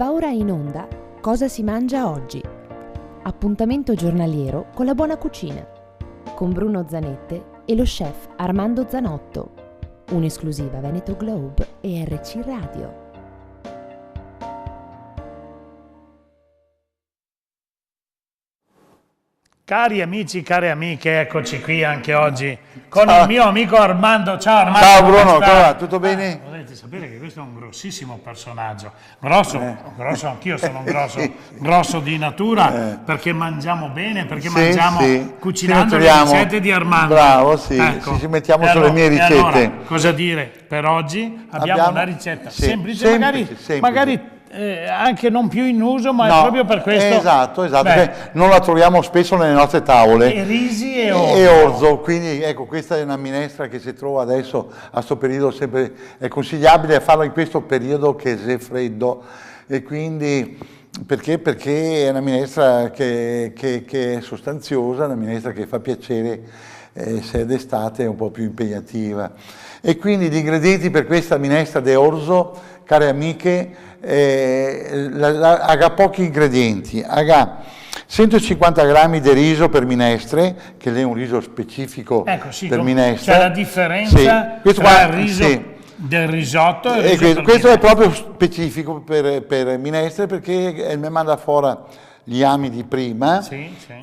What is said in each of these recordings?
Va ora in onda Cosa si mangia oggi? Appuntamento giornaliero con la buona cucina, con Bruno Zanette e lo chef Armando Zanotto. Un'esclusiva Veneto Globe e RC Radio. Cari amici, care amiche, eccoci qui anche oggi con il mio amico Armando. Ciao Armando. Ciao Bruno, come va? Tutto bene? Dovete sapere che questo è un grossissimo personaggio, grosso, anch'io sono un grosso di natura, perché mangiamo bene, perché mangiamo cucinando le ricette di Armando. Bravo, sì, ecco. ci mettiamo sulle mie ricette. Allora, cosa dire? Per oggi abbiamo una ricetta semplice, magari anche non più in uso, ma è proprio per questo. Esatto, non la troviamo spesso nelle nostre tavole. E risi e orzo. Quindi ecco, questa è una minestra che si trova adesso a questo periodo, sempre è consigliabile farla in questo periodo che è freddo, e quindi perché è una minestra che è sostanziosa, una minestra che fa piacere se è d'estate è un po' più impegnativa. E quindi gli ingredienti per questa minestra di orzo, care amiche, ha pochi ingredienti, ha 150 grammi di riso per minestre, che è un riso specifico per minestre. C'è la differenza tra il riso del risotto e il riso questo è proprio specifico per minestre, perché mi manda fuori gli ami di prima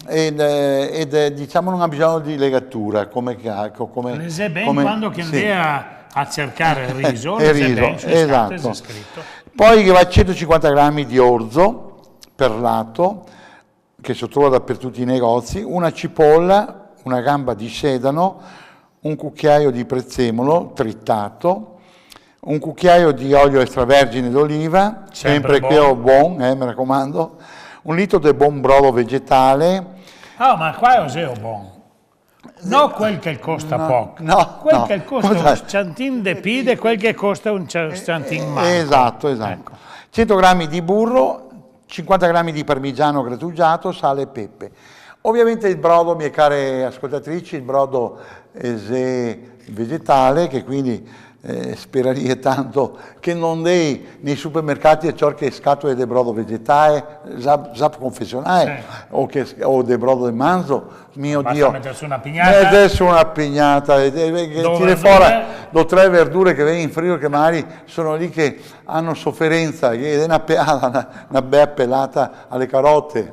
ed diciamo non ha bisogno di legatura come quando che andava a cercare il riso, esatto. Poi va 150 grammi di orzo perlato che si trova dappertutto i negozi, una cipolla, una gamba di sedano, un cucchiaio di prezzemolo tritato, un cucchiaio di olio extravergine d'oliva, sempre quello buono, mi raccomando, un litro di buon brodo vegetale. Ma qua è buono. No, quel che costa poco, quel che costa un centin de pide, quel che costa un centin manco. Esatto. Ecco. 100 grammi di burro, 50 grammi di parmigiano grattugiato, sale e pepe. Ovviamente il brodo, mie care ascoltatrici, il brodo è vegetale, che quindi speraria tanto che non dei nei supermercati e ciò che scatole di brodo vegetale, zap confessionale o di brodo di manzo, mio Dio, mettersi una pignata, tiri fuori 2-3 verdure che vengono in frigo, che magari sono lì che hanno sofferenza, ed è una bella pelata alle carote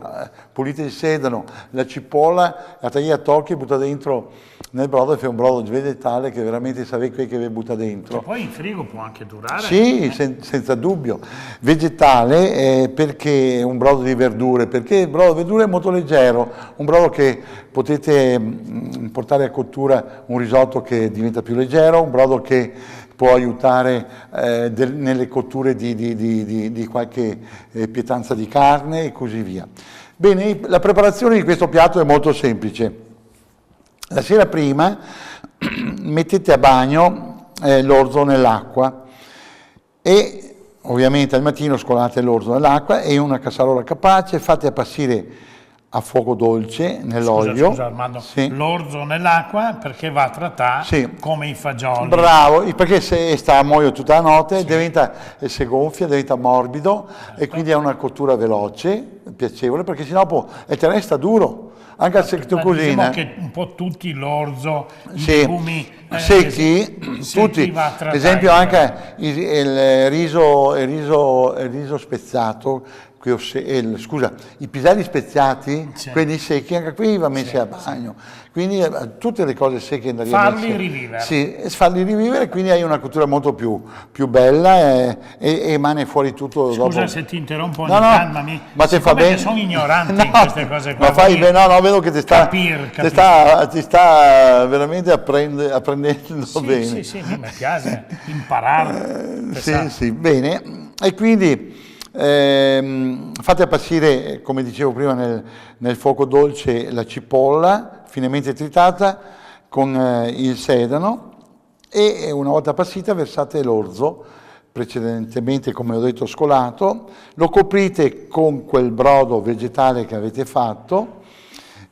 pulite di sedano, la cipolla la taglia a tocchi e butta dentro nel brodo, e fa un brodo vegetale che veramente sapete quel che vi butta dentro. Che poi in frigo può anche durare. Sì, senza dubbio. Vegetale perché un brodo di verdure? Perché il brodo di verdure è molto leggero, un brodo che potete portare a cottura un risotto che diventa più leggero, un brodo che può aiutare nelle cotture di qualche pietanza di carne e così via. Bene, la preparazione di questo piatto è molto semplice. La sera prima mettete a bagno l'orzo nell'acqua e ovviamente al mattino scolate l'orzo nell'acqua e in una cassarola capace fate appassire a fuoco dolce nell'olio. Scusa Armando, l'orzo nell'acqua perché va trattato come i fagioli. Bravo, perché se sta a muoio tutta la notte si gonfia, diventa morbido e quindi ha una cottura veloce, piacevole, perché sennò te resta duro. Anche se tu cucina. Diciamo che un po' tutti l'orzo, i legumi secchi, tutti. Per esempio anche il riso spezzato, i piselli speziati, quelli secchi, anche qui va messi a bagno. Quindi tutte le cose secche farli rivivere. Farli rivivere, quindi hai una cottura molto più bella e emane fuori tutto. Scusa se ti interrompo ogni tanto, ma te fa bene. Sono ignoranti in queste cose qua. Ma fai bene, vedo che ti sta veramente apprendendo bene. Sì, mi piace imparare. Sì, bene. E quindi fate appassire, come dicevo prima, nel fuoco dolce la cipolla finemente tritata con il sedano, e una volta appassita versate l'orzo precedentemente, come ho detto, scolato, lo coprite con quel brodo vegetale che avete fatto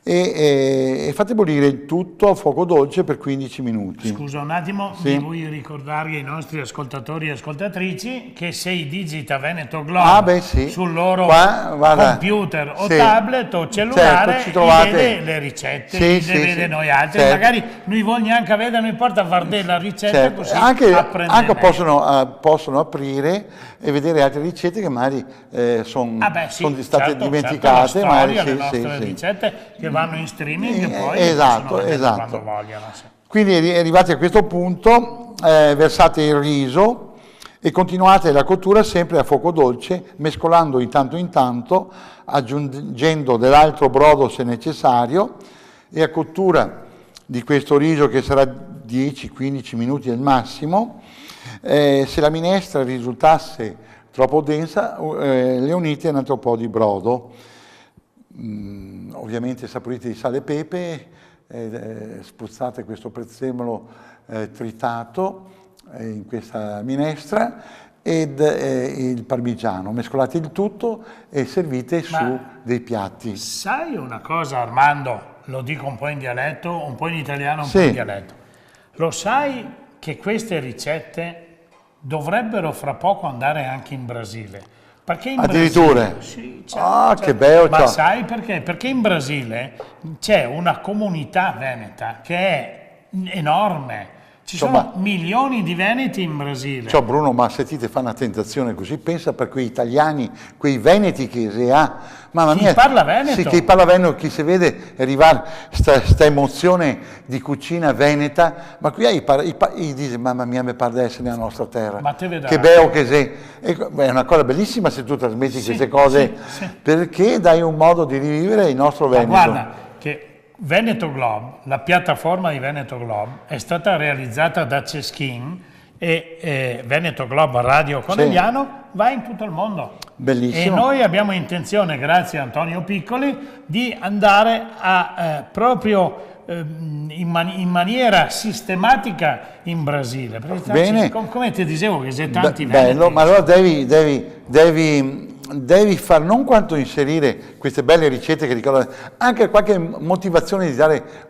e fate bollire il tutto a fuoco dolce per 15 minuti. Scusa un attimo, Sì. voglio ricordare ai nostri ascoltatori e ascoltatrici che se digita Veneto Globe sì. sul loro computer o Sì. tablet o cellulare, certo, ci trovate vede le ricette, sì, le vede noi altri, certo. magari noi vogliono anche vedere, non importa far della ricetta, certo. così Anche possono aprire e vedere altre ricette che magari sono state dimenticate, certo, magari le nostre ricette che vanno in streaming e poi esatto. quando vogliono. Sì. Quindi arrivati a questo punto versate il riso e continuate la cottura sempre a fuoco dolce, mescolando intanto in tanto, aggiungendo dell'altro brodo se necessario, e a cottura di questo riso, che sarà 10-15 minuti al massimo, se la minestra risultasse troppo densa, le unite un altro po' di brodo. Ovviamente saporite di sale e pepe, spruzzate questo prezzemolo tritato in questa minestra ed il parmigiano, mescolate il tutto e servite su dei piatti. Sai una cosa, Armando? Lo dico un po' in dialetto, un po' in italiano, un po' in dialetto. Lo sai che queste ricette dovrebbero fra poco andare anche in Brasile? Perché in addirittura? Brasile, sì, certo. Che bello! Ma sai perché? Perché in Brasile c'è una comunità veneta che è enorme. Ci sono milioni di veneti in Brasile. Ciao Bruno, ma se ti fa una tentazione così, pensa per quei italiani, quei veneti che si ha. Mamma mia, chi parla veneto? Sì, chi parla veneto, chi si vede arrivare sta emozione di cucina veneta, ma qui dice, mamma mia, mi pare di essere nella nostra terra. Ma te vedrai. Che bello che sei. È una cosa bellissima se tu trasmetti queste cose, perché dai un modo di rivivere il nostro Veneto. Ma guarda, che Veneto Globe, la piattaforma di Veneto Globe, è stata realizzata da Ceschin e Veneto Globe Radio Conegliano va in tutto il mondo. Bellissimo. E noi abbiamo intenzione, grazie a Antonio Piccoli, di andare a proprio in maniera sistematica in Brasile. Bene. Come ti dicevo che c'è tanti bello, veneti. ma allora devi far non quanto inserire queste belle ricette che ricordano, anche qualche motivazione di dare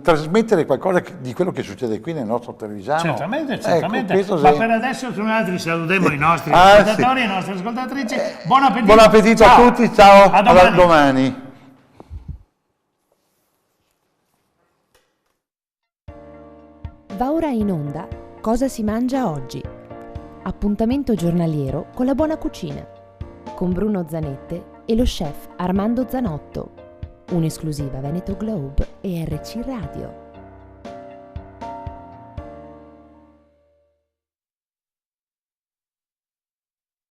trasmettere qualcosa di quello che succede qui nel nostro Trevigiano. Certamente. Ma per adesso noi altri salutiamo i nostri ascoltatori e le nostre ascoltatrici. Buon appetito. Buon appetito a tutti, ciao, a domani. Va ora in onda Cosa si mangia oggi? Appuntamento giornaliero con la buona cucina, con Bruno Zanette e lo chef Armando Zanotto. Un'esclusiva Veneto Globe e RC Radio.